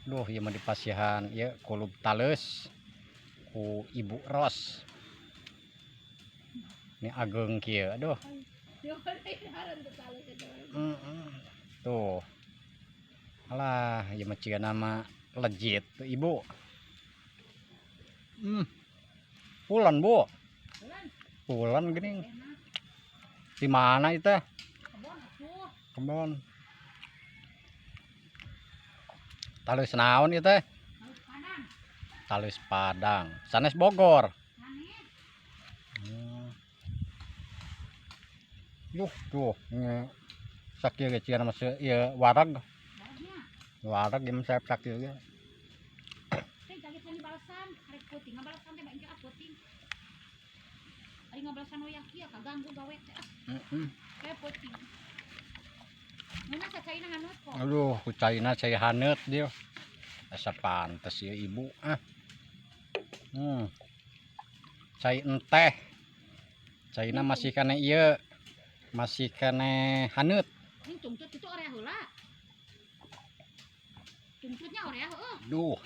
Duh, ieu mah dipasihan ieu kulub tales ku Ibu Ros. Ini ageng kieu, aduh. Tuh. Alah, ieu mah ciga nama legit tuh Ibu. Pulan, Bu. Pulan gini. Di mana itu? Kebon. Talus naon itu? Talus Padang. Sanes Bogor. Tuh. Sakieu ge ciga nama ieu warag. Warag ieu mah sakieu ge. Aduh, ku caina cai haneut dia. Asa pantes ieu Ibu. Cai enteh. Caina masih kene ieu. Masih kene haneut. Cungcut itu orea heula. Cungcutnya orea heueuh. Duh.